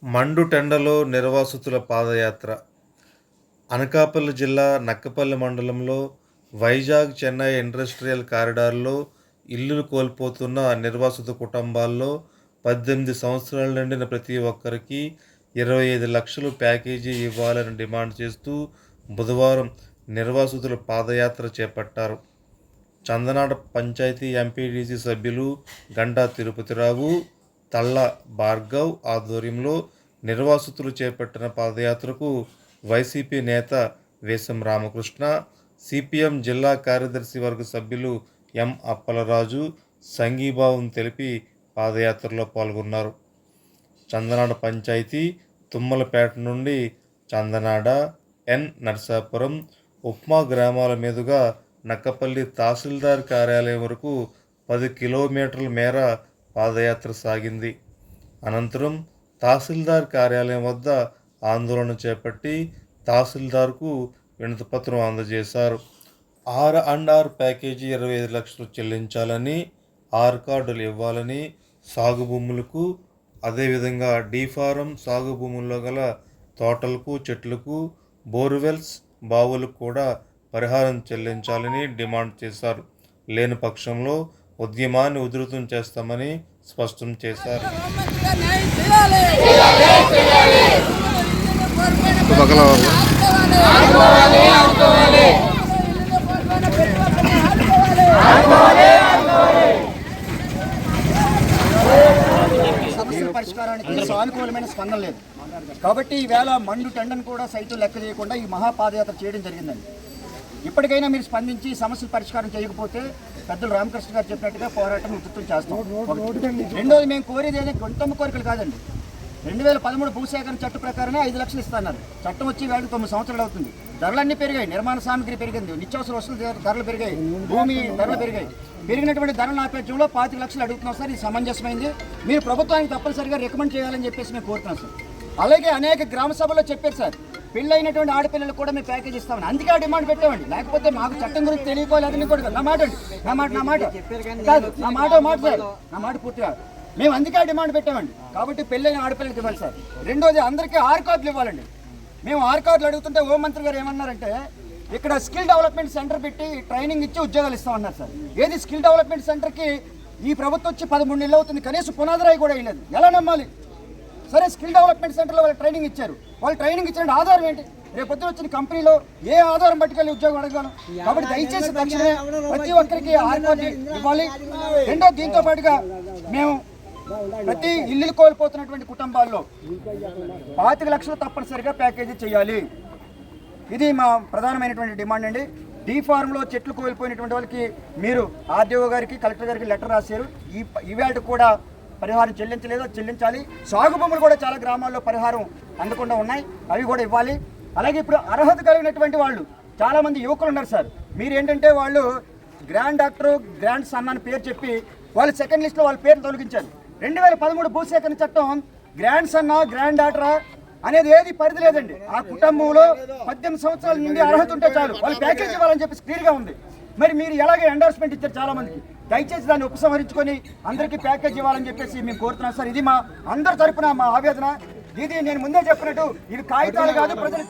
మండుటెండలో నిర్వాసితుల పాదయాత్ర. అనకాపల్లి జిల్లా నక్కపల్లి మండలంలో వైజాగ్ చెన్నై ఇండస్ట్రియల్ కారిడార్లో ఇల్లులు కోల్పోతున్న నిర్వాసిత కుటుంబాల్లో 18 సంవత్సరాలు నిండిన ప్రతి ఒక్కరికి 25 లక్షలు ప్యాకేజీ ఇవ్వాలని డిమాండ్ చేస్తూ బుధవారం నిర్వాసితుల పాదయాత్ర చేపట్టారు. చందనాడ పంచాయతీ ఎంపీడీసీ సభ్యులు గంటా తిరుపతిరావు, తళ్ళ భార్గవ్ ఆధ్వర్యంలో నిర్వాసితులు చేపట్టిన పాదయాత్రకు వైసీపీ నేత వేసం రామకృష్ణ, సిపిఎం జిల్లా కార్యదర్శి వర్గ సభ్యులు ఎం అప్పలరాజు సంఘీభావం తెలిపి పాదయాత్రలో పాల్గొన్నారు. చందనాడ పంచాయతీ తుమ్మలపేట నుండి చందనాడ, ఎన్ నర్సాపురం, ఉప్మా గ్రామాల మీదుగా నక్కపల్లి తహసీల్దార్ కార్యాలయం వరకు 10 కిలోమీటర్ల మేర పాదయాత్ర సాగింది. అనంతరం తహసీల్దార్ కార్యాలయం వద్ద ఆందోళన చేపట్టి తహసీల్దార్కు వినతిపత్రం అందజేశారు. R&R ప్యాకేజీ 25 లక్షలు చెల్లించాలని, ఆర్ కార్డులు ఇవ్వాలని, సాగు భూములకు అదేవిధంగా డీ ఫారం సాగు భూముల్లో గల తోటలకు, చెట్లకు, బోర్వెల్స్, బావులకు కూడా పరిహారం చెల్లించాలని డిమాండ్ చేశారు. లేని పక్షంలో ఉద్యమాన్ని ఉధృతం చేస్తామని స్పష్టం చేశారు. సమస్యల పరిష్కారానికి సానుకూలమైన స్పందన లేదు కాబట్టి ఈవేళ మండుటెండను కూడా సైతం లెక్క చేయకుండా ఈ మహాపాదయాత్ర చేయడం జరిగిందండి. ఇప్పటికైనా మీరు స్పందించి సమస్యల పరిష్కారం చేయకపోతే పెద్దలు రామకృష్ణ గారు చెప్పినట్టుగా పోరాటం ఉధృతం చేస్తాం. రెండోది, మేము కోరేది ఏదైనా గొంతమ్మ కోరికలు కాదండి. 2013 భూసేకరణ చట్ట ప్రకారమే 5 లక్షలు ఇస్తున్నారు. చట్టం వచ్చి వేళ 9 సంవత్సరాలు అవుతుంది. ధరలన్నీ పెరిగాయి, నిర్మాణ సామగ్రి పెరిగింది, నిత్యావసర వస్తువుల ధరలు పెరిగాయి, భూమి ధరలు పెరిగాయి. పెరిగినటువంటి ధరల నేపథ్యంలో 25 లక్షలు అడుగుతున్నాం సార్. ఇది సమంజసమైంది. మీరు ప్రభుత్వానికి తప్పనిసరిగా రికమెండ్ చేయాలని చెప్పేసి మేము కోరుతున్నాం సార్. అలాగే అనేక గ్రామ సభల్లో చెప్పారు సార్, పెళ్ళైనటువంటి ఆడపిల్లలకు కూడా మేము ప్యాకేజ్ ఇస్తామని. అందుకే ఆ డిమాండ్ పెట్టామండి. లేకపోతే మాకు చట్టం గురించి తెలియకోలేదని కూడా నా మాట కాదు, నా మాట పూర్తిగా మేము అందుకే ఆ డిమాండ్ పెట్టామండి. కాబట్టి పెళ్ళైన ఆడపిల్లలకి ఇవ్వాలి సార్. రెండోది, అందరికీ ఆర్ కార్డులు ఇవ్వాలండి. మేము ఆర్ కార్డులు అడుగుతుంటే హోంమంత్రి గారు ఏమన్నారంటే ఇక్కడ స్కిల్ డెవలప్మెంట్ సెంటర్ పెట్టి ట్రైనింగ్ ఇచ్చి ఉద్యోగాలు ఇస్తామన్నారు సార్. ఏది స్కిల్ డెవలప్మెంట్ సెంటర్కి ఈ ప్రభుత్వం వచ్చి 13 నెలలు అవుతుంది, కనీసం పునాదిరాయి కూడా వేయలేదు. ఎలా నమ్మాలి? సరే, స్కిల్ డెవలప్మెంట్ సెంటర్లో వాళ్ళు ట్రైనింగ్ ఇచ్చారు. వాళ్ళు ట్రైనింగ్ ఇచ్చిన ఆధారం ఏంటి? రేపు పొద్దున వచ్చిన కంపెనీలో ఏ ఆధారం పట్టుకెళ్ళి ఉద్యోగం అడగలను? కాబట్టి దయచేసి తక్షణమే ప్రతి ఒక్కరికి ఆర్ కార్డు ఇవ్వాలి. రెండో, దీంతో పాటుగా మేము ప్రతి ఇల్లు కోల్పోతున్నటువంటి కుటుంబాల్లో 25 లక్షలు తప్పనిసరిగా ప్యాకేజీ చేయాలి. ఇది మా ప్రధానమైనటువంటి డిమాండ్ అండి. డీ ఫార్మ్లో చెట్లు కోల్పోయినటువంటి వాళ్ళకి మీరు ఆర్డీఓ గారికి, కలెక్టర్ గారికి లెటర్ రాశారు. ఈవేళ కూడా పరిహారం చెల్లించలేదో చెల్లించాలి. సాగు భూములు కూడా చాలా గ్రామాల్లో పరిహారం అందకుండా ఉన్నాయి, అవి కూడా ఇవ్వాలి. అలాగే ఇప్పుడు అర్హత కలిగినటువంటి వాళ్ళు చాలామంది యువకులు ఉన్నారు సార్. మీరు ఏంటంటే వాళ్ళు గ్రాండ్ డాక్టర్, గ్రాండ్ సన్ అని పేరు చెప్పి వాళ్ళు సెకండ్ లిస్ట్లో వాళ్ళ పేరు తొలగించారు. 2013 భూసేకరణ చట్టం గ్రాండ్ సన్నా, గ్రాండ్ డాటరా అనేది ఏది పరిధి లేదండి. ఆ కుటుంబంలో 18 సంవత్సరాల నుండి అర్హత ఉంటే చాలు, వాళ్ళు ప్యాకేజ్ ఇవ్వాలని చెప్పి క్లియర్గా ఉంది. మరి మీరు ఎలాగే ఎండార్స్మెంట్ ఇచ్చారు చాలా మందికి. దయచేసి దాన్ని ఉపసంహరించుకొని అందరికీ ప్యాకేజ్ ఇవ్వాలని చెప్పేసి మేము కోరుతున్నాం సార్. ఇది మా అందరి తరపున మా ఆవేదన. ఇది నేను ముందే చెప్పినట్టు ఇవి కాగితాలు కాదు, ప్రజల